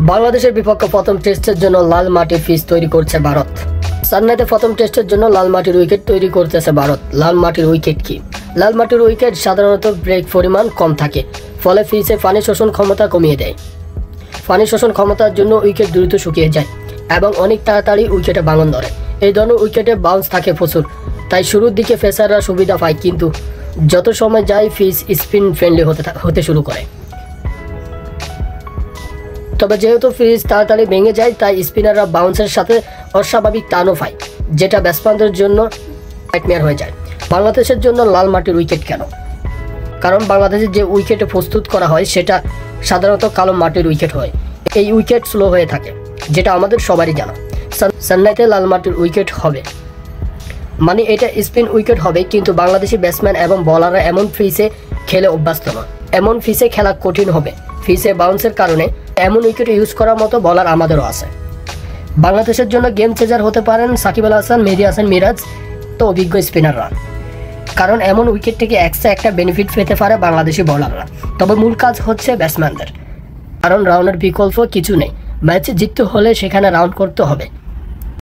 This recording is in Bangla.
বাংলাদেশের বিপক্ষে প্রথম টেস্টের জন্য লাল মাটির পিচ তৈরি করছে ভারত। চেন্নাইতে প্রথম টেস্টের জন্য লাল মাটির উইকেট তৈরি করতেছে ভারত। লাল মাটির উইকেট কি? লাল মাটির উইকেট সাধারণত ব্রেক পরিমাণ কম থাকে, ফলে পিচে পানি শোষণ ক্ষমতা কমিয়ে দেয়। পানি শোষণ ক্ষমতার জন্য উইকেট দ্রুত শুকিয়ে যায় এবং অনেক তাড়াতাড়ি উইকেটে ভাঙন ধরে। এই ধরনের উইকেটে বাউন্স থাকে প্রচুর, তাই শুরুর দিকে পেসাররা সুবিধা পায়, কিন্তু যত সময় যায় পিচ স্পিন ফ্রেন্ডলি হতে শুরু করে। তবে যেহেতু পিচ তাড়াতাড়ি ভেঙে যায়, তাই স্পিনাররা বাউন্সের সাথে অস্বাভাবিক টানও পায়, যেটা ব্যাটসম্যানদের জন্য নাইটমেয়ার হয়ে যায়। বাংলাদেশের জন্য লাল মাটির উইকেট কেন? কারণ বাংলাদেশের যে উইকেটে প্রস্তুত করা হয় সেটা সাধারণত কালো মাটির উইকেট হয়। এই উইকেট স্লো হয়ে থাকে, যেটা আমাদের সবারই জানা। চেন্নাইতে লাল মাটির উইকেট হবে মানে এটা স্পিন উইকেট হবে, কিন্তু বাংলাদেশি ব্যাটসম্যান এবং বলাররা এমন পিচে খেলে অভ্যস্ত নয়। এমন পিচে খেলা কঠিন হবে। পিচে বাউন্সের কারণে এমন উইকেট ইউজ করার মতো বলার আমাদেরও আছে। বাংলাদেশের জন্য গেম চেঞ্জার হতে পারেন সাকিব আল হাসান, মেহেদী হাসান মিরাজ, তো অভিজ্ঞ স্পিনাররা, কারণ এমন উইকেট থেকে এক্সট্রা একটা বেনিফিট পেতে পারে বাংলাদেশি বলাররা। তবে মূল কাজ হচ্ছে ব্যাটসম্যানদের, কারণ রাউন্ডের বিকল্প কিছু নেই। ম্যাচে জিততে হলে সেখানে রাউন্ড করতে হবে।